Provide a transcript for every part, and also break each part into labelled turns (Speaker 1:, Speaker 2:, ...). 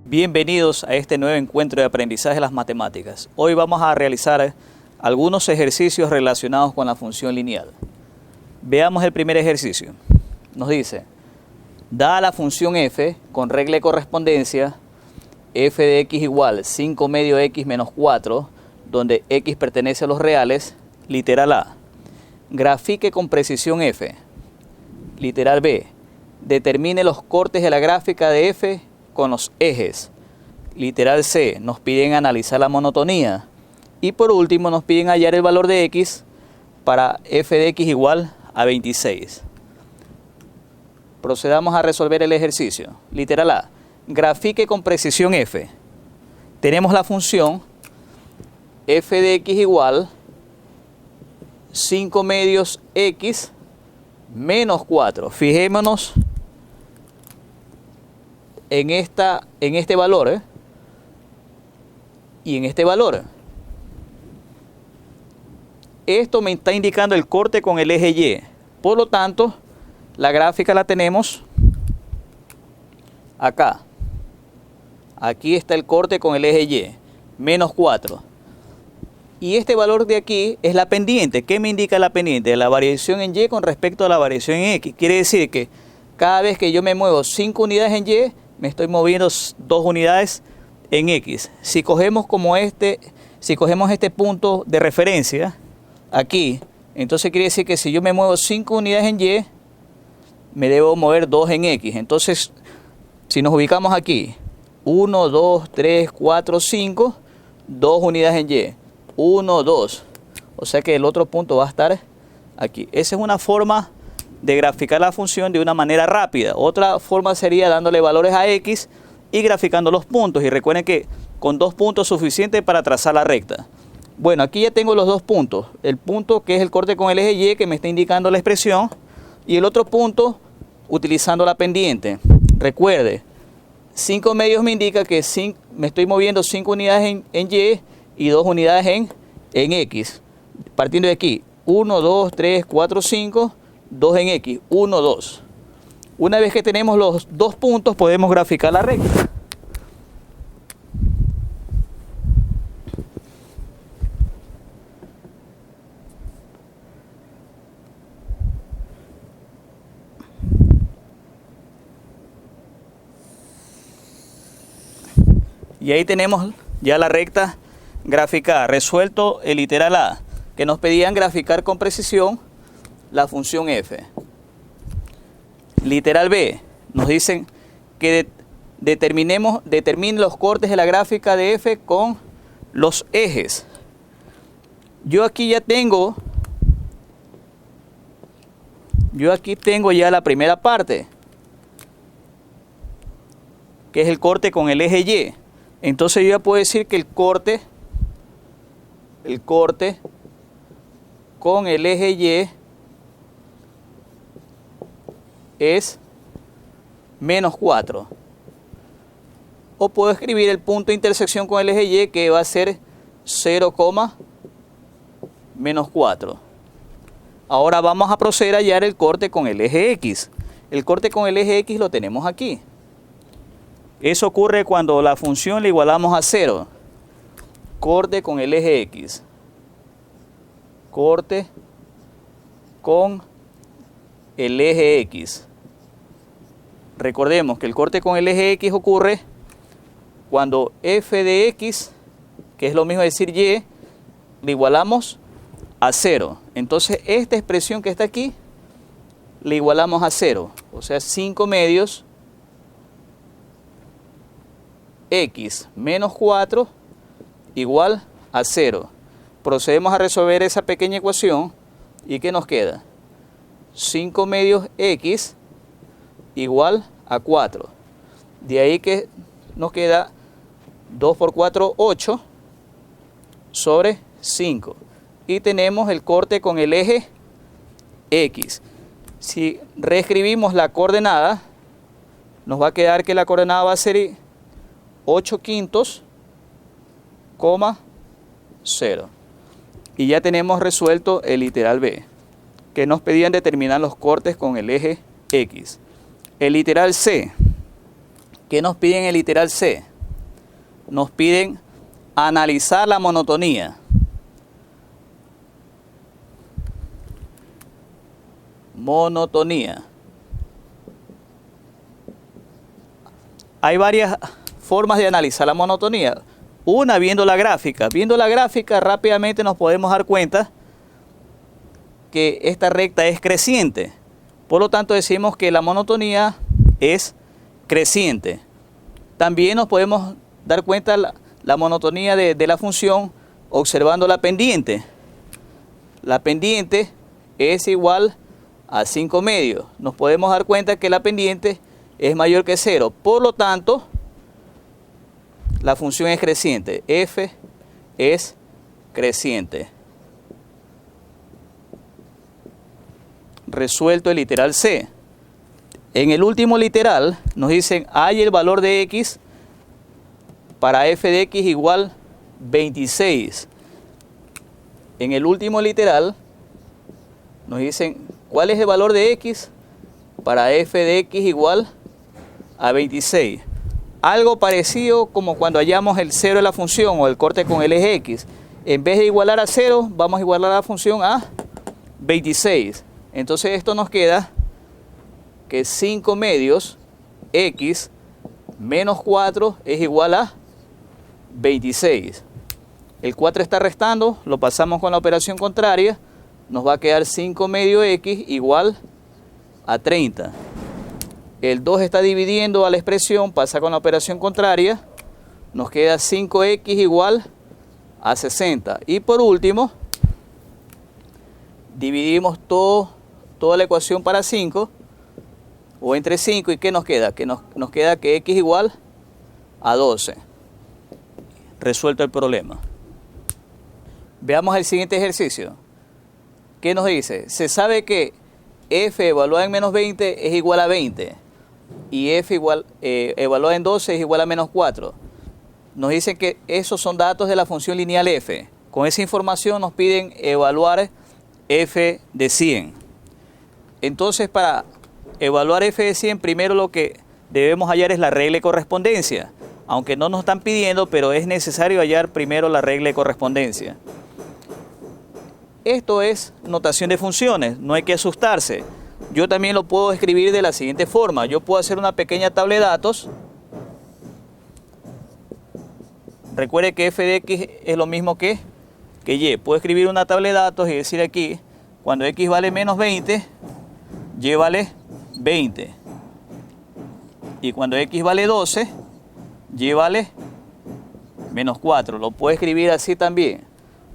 Speaker 1: Bienvenidos a este nuevo encuentro de aprendizaje de las matemáticas. Hoy vamos a realizar algunos ejercicios relacionados con la función lineal. Veamos el primer ejercicio. Nos dice, dada la función f con regla de correspondencia, f de x igual 5 medio x menos 4, donde x pertenece a los reales, literal A. Grafique con precisión f. Literal B. Determine los cortes de la gráfica de f con los ejes. Literal C. Nos piden analizar la monotonía. Y por último nos piden hallar el valor de x para f de x igual a 26. Procedamos a resolver el ejercicio. Literal A. Grafique con precisión f. Tenemos la función f de x igual 5 medios x menos 4. Fijémonos en este valor y en este valor. Esto me está indicando el corte con el eje Y. Por lo tanto, la gráfica la tenemos acá. Aquí está el corte con el eje Y, menos 4. Y este valor de aquí es la pendiente. ¿Qué me indica la pendiente? La variación en Y con respecto a la variación en X. Quiere decir que cada vez que yo me muevo 5 unidades en Y, me estoy moviendo 2 unidades en X. Si cogemos este punto de referencia aquí, entonces quiere decir que si yo me muevo 5 unidades en Y, me debo mover 2 en X. Entonces, si nos ubicamos aquí, 1, 2, 3, 4, 5, 2 unidades en Y. 1, 2. O sea que el otro punto va a estar aquí. Esa es una forma de graficar la función de una manera rápida. Otra forma sería dándole valores a x y graficando los puntos. Y recuerden que con 2 puntos es suficiente para trazar la recta. Bueno, aquí ya tengo los 2 puntos. El punto que es el corte con el eje Y, que me está indicando la expresión. Y el otro punto utilizando la pendiente. Recuerde, 5 medios me indica que me estoy moviendo 5 unidades en Y y 2 unidades en X. Partiendo de aquí, 1, 2, 3, 4, 5, 2 en X, 1, 2. Una vez que tenemos los 2 puntos, podemos graficar la recta. Y ahí tenemos ya la recta graficada. Resuelto el literal A, que nos pedían graficar con precisión la función f. Literal B, nos dicen que determine los cortes de la gráfica de f con los ejes. Yo aquí tengo ya la primera parte, que es el corte con el eje Y. Entonces yo ya puedo decir que el corte con el eje Y es menos 4. O puedo escribir el punto de intersección con el eje Y, que va a ser 0, menos 4. Ahora vamos a proceder a hallar el corte con el eje X. El corte con el eje X lo tenemos aquí. Eso ocurre cuando la función le igualamos a 0. Corte con el eje X. Corte con el eje X. Recordemos que el corte con el eje X ocurre cuando f de x, que es lo mismo decir y, le igualamos a 0. Entonces esta expresión que está aquí, le igualamos a 0. O sea, 5 medios x menos 4 igual a 0. Procedemos a resolver esa pequeña ecuación y ¿qué nos queda? 5 medios x igual a 4. De ahí que nos queda 2 por 4, 8 sobre 5. Y tenemos el corte con el eje X. Si reescribimos la coordenada, nos va a quedar que la coordenada va a ser 8 quintos, 0. Y ya tenemos resuelto el literal B, que nos pedían determinar los cortes con el eje X. El literal C. ¿Qué nos piden el literal C? nos piden analizar la monotonía. Monotonía. Hay varias formas de analizar la monotonía. Una, viendo la gráfica. Viendo la gráfica rápidamente nos podemos dar cuenta que esta recta es creciente. Por lo tanto decimos que la monotonía es creciente. También nos podemos dar cuenta la monotonía de la función observando la pendiente. La pendiente es igual a 5 medios. Nos podemos dar cuenta que la pendiente es mayor que 0. Por lo tanto, la función es creciente. F es creciente. Resuelto el literal C. En el último literal nos dicen hay el valor de x para f de x igual 26. En el último literal nos dicen cuál es el valor de x para f de x igual a 26. Algo parecido como cuando hallamos el 0 de la función o el corte con el eje x. En vez de igualar a 0, vamos a igualar la función a 26. Entonces esto nos queda que 5 medios x menos 4 es igual a 26. El 4 está restando, lo pasamos con la operación contraria, nos va a quedar 5 medio x igual a 30. El 2 está dividiendo a la expresión, pasa con la operación contraria, nos queda 5x igual a 60. Y por último, dividimos toda la ecuación para 5, o entre 5, ¿y qué nos queda? Que nos queda que x igual a 12. Resuelto el problema. Veamos el siguiente ejercicio. ¿Qué nos dice? Se sabe que f evaluada en menos 20 es igual a 20 y f evaluada en 12 es igual a menos 4. Nos dicen que esos son datos de la función lineal f. Con esa información nos piden evaluar f de 100. Entonces, para evaluar f de 100, primero lo que debemos hallar es la regla de correspondencia. Aunque no nos están pidiendo, pero es necesario hallar primero la regla de correspondencia. Esto es notación de funciones, no hay que asustarse. Yo también lo puedo escribir de la siguiente forma. Yo puedo hacer una pequeña tabla de datos. Recuerde que f de x es lo mismo que y. Puedo escribir una tabla de datos y decir aquí, cuando x vale menos 20, y vale 20. Y cuando x vale 12, y vale menos 4. Lo puedo escribir así también.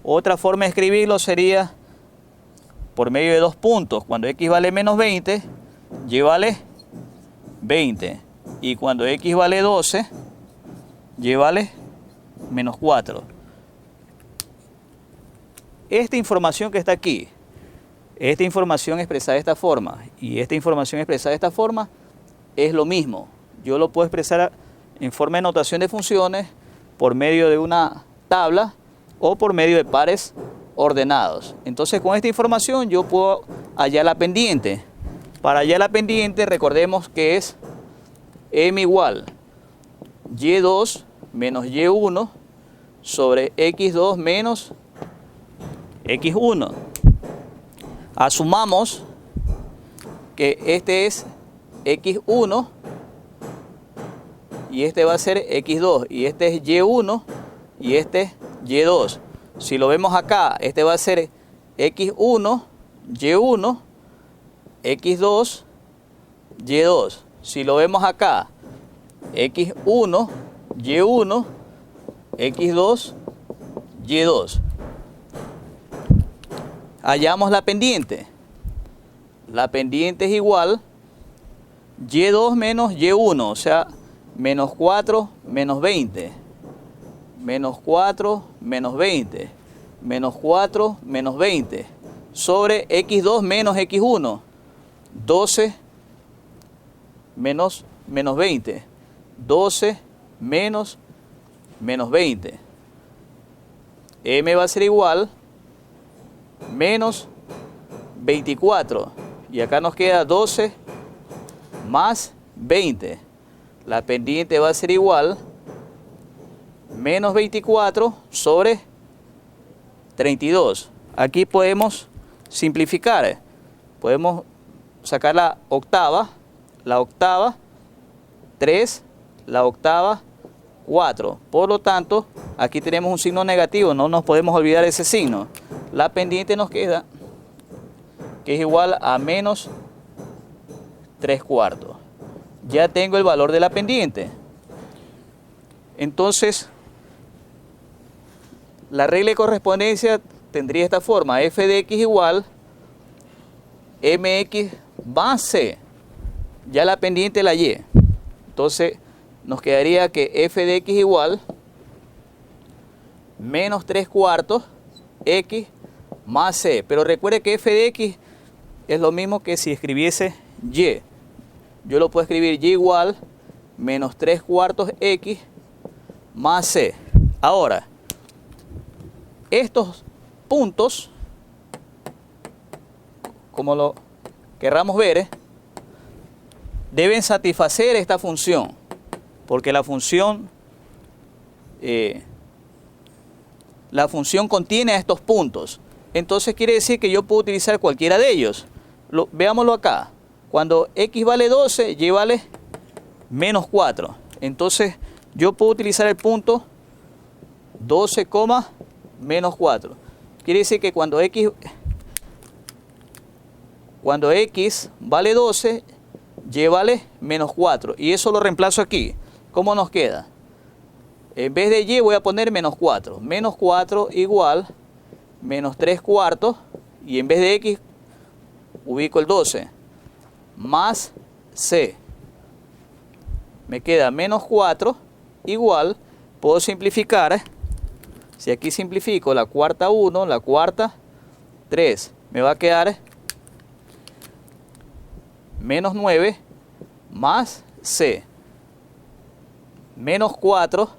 Speaker 1: Otra forma de escribirlo sería por medio de dos puntos. Cuando x vale menos 20, y vale 20. Y cuando x vale 12, y vale menos 4. Esta información que está aquí, esta información expresada de esta forma y esta información expresada de esta forma es lo mismo. Yo lo puedo expresar en forma de notación de funciones por medio de una tabla o por medio de pares ordenados. Entonces, con esta información yo puedo hallar la pendiente. Para hallar la pendiente, recordemos que es m igual y2 menos y1 sobre x2 menos x1. Asumamos que este es x1 y este va a ser x2 y este es y1 y este es y2. Si lo vemos acá, este va a ser x1, y1, x2, y2. Si lo vemos acá, x1, y1, x2, y2. Hallamos la pendiente. La pendiente es igual y2 menos y1, o sea, menos 4 menos 20. Menos 4 menos 20. Menos 4 menos 20. Sobre x2 menos x1. 12 menos 20. 12 menos 20. M va a ser igual menos 24. Y acá nos queda 12 más 20. La pendiente va a ser igual menos 24 sobre 32. Aquí podemos simplificar. Podemos sacar la octava, 3, la octava, 4. Por lo tanto, aquí tenemos un signo negativo, no nos podemos olvidar ese signo. La pendiente nos queda, que es igual a menos 3/4. Ya tengo el valor de la pendiente. Entonces, la regla de correspondencia tendría esta forma: f de x igual mx más c. Ya la pendiente la y. Entonces, nos quedaría que f de x igual menos 3/4 x más c. Pero recuerde que f de x es lo mismo que si escribiese y. Yo lo puedo escribir y igual menos 3/4 x más c. Ahora, estos puntos, como lo querramos ver, deben satisfacer esta función, porque la función contiene estos puntos. Entonces quiere decir que yo puedo utilizar cualquiera de ellos. Veámoslo acá. Cuando x vale 12, y vale menos 4. Entonces yo puedo utilizar el punto 12, menos 4. Quiere decir que cuando x vale 12, y vale menos 4. Y eso lo reemplazo aquí. ¿Cómo nos queda? En vez de y voy a poner menos 4. Menos 4 igual menos 3/4. Y en vez de x ubico el 12. Más c. Me queda menos 4 igual, puedo simplificar. Si aquí simplifico la cuarta 1, la cuarta 3, me va a quedar menos 9 más c. Menos 4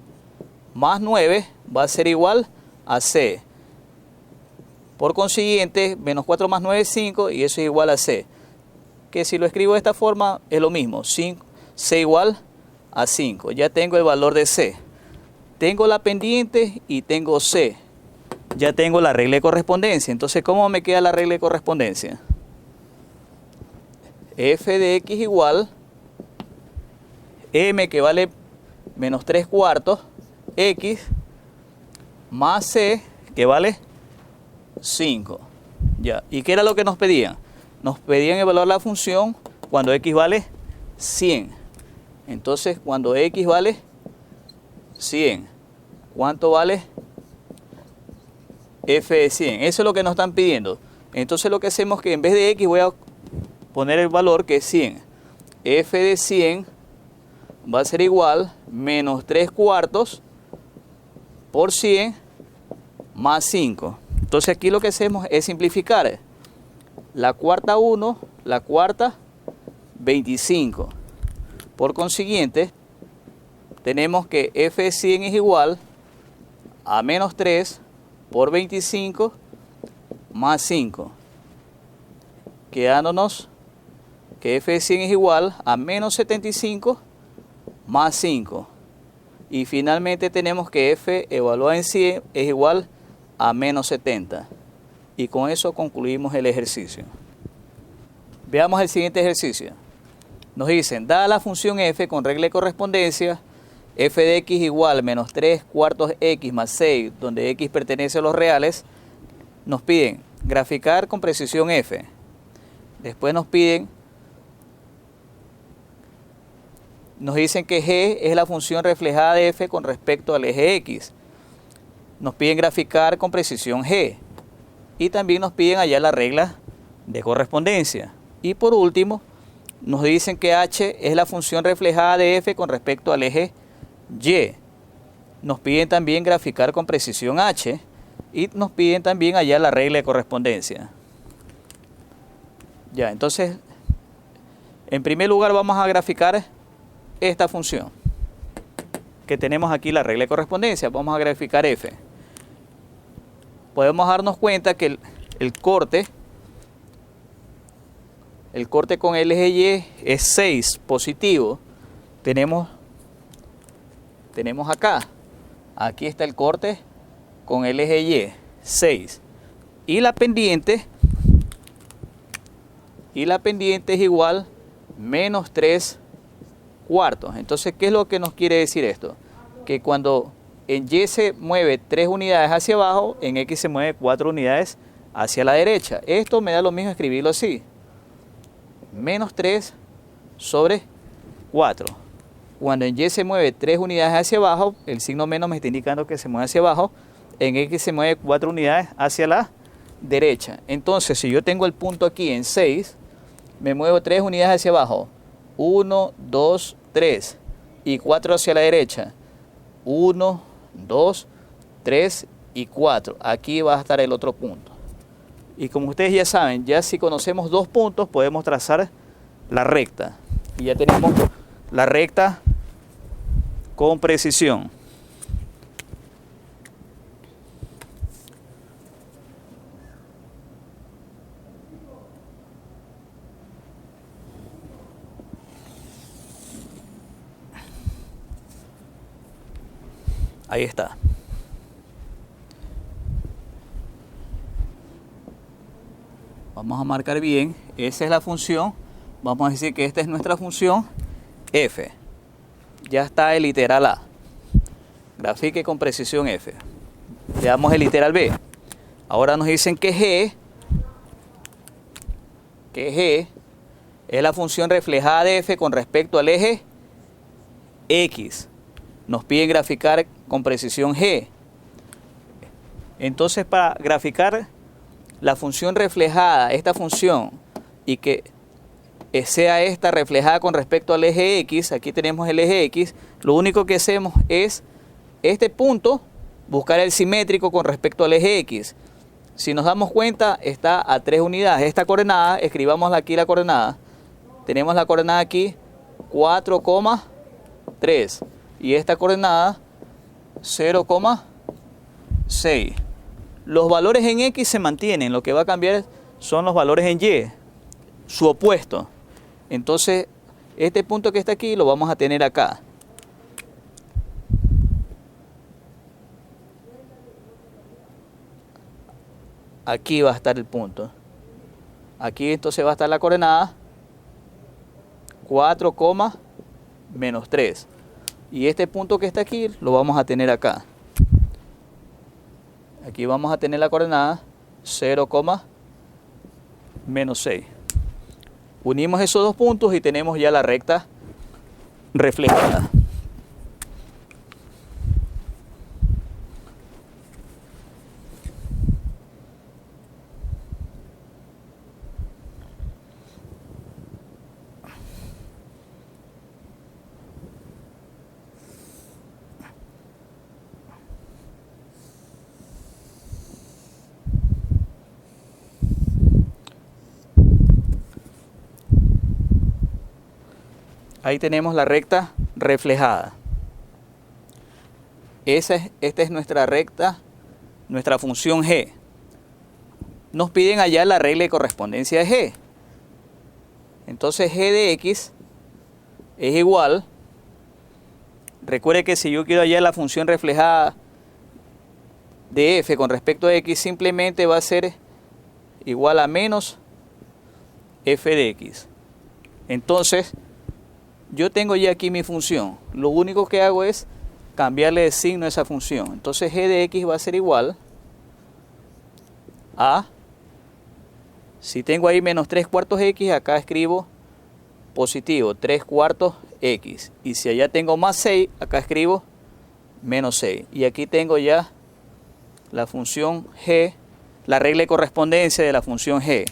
Speaker 1: más 9 va a ser igual a c. Por consiguiente, menos 4 más 9 es 5 y eso es igual a c. Que si lo escribo de esta forma es lo mismo. C igual a 5. Ya tengo el valor de c. Tengo la pendiente y tengo c. Ya tengo la regla de correspondencia. Entonces, ¿cómo me queda la regla de correspondencia? F de x igual m, que vale menos 3/4, x más c, que vale 5. Ya. ¿Y qué era lo que nos pedían? Nos pedían evaluar la función cuando x vale 100. Entonces, cuando x vale 100, ¿cuánto vale f de 100? Eso es lo que nos están pidiendo. Entonces, lo que hacemos es que en vez de x voy a poner el valor que es 100. F de 100 va a ser igual menos 3/4 por 100 más 5. Entonces, aquí lo que hacemos es simplificar. La cuarta 1, la cuarta 25. Por consiguiente, tenemos que f de 100 es igual a menos 3 por 25 más 5. Quedándonos que f de 100 es igual a menos 75 más 5. Y finalmente tenemos que f evaluado en 100 es igual a menos 70. Y con eso concluimos el ejercicio. Veamos el siguiente ejercicio. Nos dicen, dada la función f con regla de correspondencia, f de x igual menos 3/4 x más 6, donde x pertenece a los reales, nos piden graficar con precisión f. Después nos dicen que g es la función reflejada de f con respecto al eje x. Nos piden graficar con precisión g. Y también nos piden hallar la regla de correspondencia. Y por último, nos dicen que h es la función reflejada de f con respecto al eje y. Nos piden también graficar con precisión h. Y nos piden también hallar la regla de correspondencia. Ya, entonces, en primer lugar vamos a graficar esta función. Que tenemos aquí la regla de correspondencia. Vamos a graficar f. Podemos darnos cuenta que el corte con el eje y es 6 positivo. Tenemos acá. Aquí está el corte con el eje Y, 6. Y la pendiente es igual menos 3 cuartos. Entonces, ¿qué es lo que nos quiere decir esto? Que cuando en Y se mueve 3 unidades hacia abajo, en X se mueve 4 unidades hacia la derecha. Esto me da lo mismo escribirlo así. Menos 3 sobre 4. Cuando en Y se mueve 3 unidades hacia abajo, el signo menos me está indicando que se mueve hacia abajo. En X se mueve 4 unidades hacia la derecha. Entonces, si yo tengo el punto aquí en 6, me muevo 3 unidades hacia abajo. 1, 2, 3. Y 4 hacia la derecha. 1, 2, 3 y 4. Aquí va a estar el otro punto. Y como ustedes ya saben, ya si conocemos dos puntos, podemos trazar la recta. Y ya tenemos la recta con precisión. Ahí está. Vamos a marcar bien. Esa es la función. Vamos a decir que esta es nuestra función f. Ya está el literal A. Grafique con precisión f. Veamos el literal B. Ahora nos dicen que G es la función reflejada de f con respecto al eje X. Nos piden graficar con precisión G. Entonces, para graficar la función reflejada, esta función, y que sea esta reflejada con respecto al eje X, aquí tenemos el eje X, lo único que hacemos es este punto, buscar el simétrico con respecto al eje X. Si nos damos cuenta, está a 3 unidades. Esta coordenada, escribamos aquí la coordenada. Tenemos la coordenada aquí, 4,3. Y esta coordenada, 0,6. Los valores en X se mantienen. Lo que va a cambiar son los valores en Y, su opuesto. Entonces, este punto que está aquí lo vamos a tener acá. Aquí va a estar el punto. Aquí entonces va a estar la coordenada 4, menos 3. Y este punto que está aquí lo vamos a tener acá. Aquí vamos a tener la coordenada 0, menos 6. Unimos esos dos puntos y tenemos ya la recta reflejada. Ahí tenemos la recta reflejada. Esta es nuestra recta, nuestra función G. Nos piden hallar la regla de correspondencia de G. Entonces G de X es igual. Recuerde que si yo quiero hallar la función reflejada de F con respecto a X, simplemente va a ser igual a menos F de X. Entonces, yo tengo ya aquí mi función. Lo único que hago es cambiarle de signo a esa función. Entonces G de X va a ser igual a, si tengo ahí menos 3 cuartos X, acá escribo positivo 3 cuartos X. Y si allá tengo más 6, acá escribo menos 6. Y aquí tengo ya la función G, la regla de correspondencia de la función G,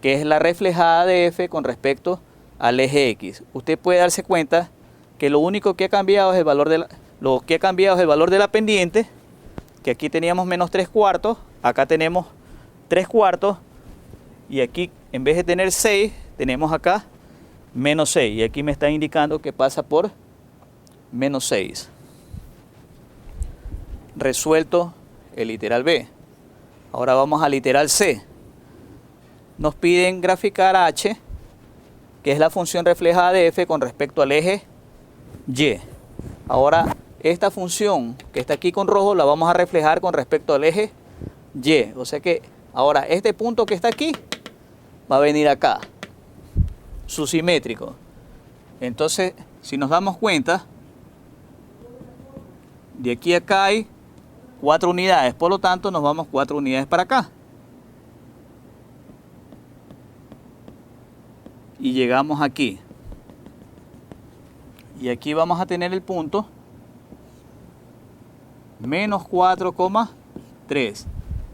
Speaker 1: que es la reflejada de F con respecto al eje X. Usted puede darse cuenta que lo único que ha cambiado es el valor de la pendiente, que aquí teníamos menos 3 cuartos, acá tenemos 3 cuartos, y aquí en vez de tener 6, tenemos acá menos 6, y aquí me está indicando que pasa por menos 6. Resuelto el literal B. Ahora vamos al literal C. Nos piden graficar H, que es la función reflejada de F con respecto al eje Y. Ahora, esta función que está aquí con rojo la vamos a reflejar con respecto al eje Y. O sea que ahora este punto que está aquí va a venir acá, su simétrico. Entonces, si nos damos cuenta, de aquí a acá hay 4 unidades, por lo tanto nos vamos 4 unidades para acá. Y llegamos aquí. Y aquí vamos a tener el punto menos 4,3.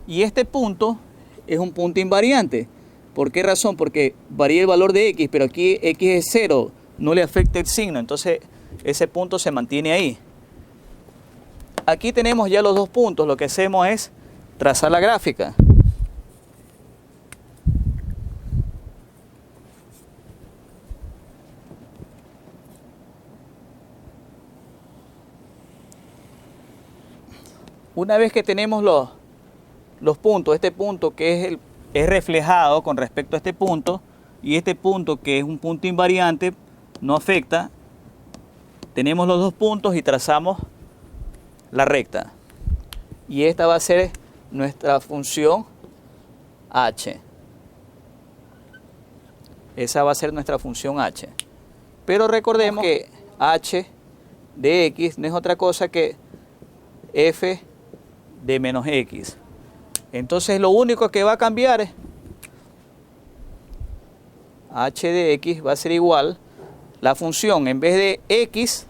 Speaker 1: Y este punto es un punto invariante. ¿Por qué razón? Porque varía el valor de x, pero aquí x es 0, no le afecta el signo, entonces ese punto se mantiene ahí. Aquí tenemos ya los dos puntos, lo que hacemos es trazar la gráfica. Una vez que tenemos los puntos, este punto que es reflejado con respecto a este punto, y este punto que es un punto invariante, no afecta, tenemos los dos puntos y trazamos la recta. Y esta va a ser nuestra función h. Esa va a ser nuestra función h. Pero recordemos que h de x no es otra cosa que f de menos x. Entonces lo único que va a cambiar es h de x va a ser igual, la función en vez de x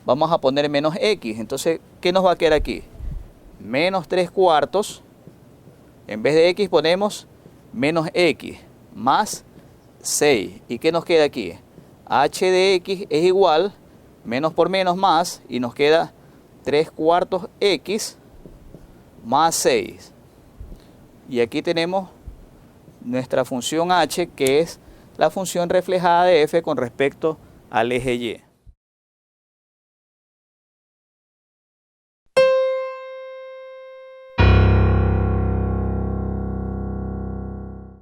Speaker 1: vamos a poner menos x. Entonces, ¿qué nos va a quedar aquí? Menos 3/4. En vez de x ponemos menos x más 6. ¿Y qué nos queda aquí? H de x es igual, menos por menos más, y nos queda 3/4 x más 6. Y aquí tenemos nuestra función h, que es la función reflejada de f con respecto al eje y.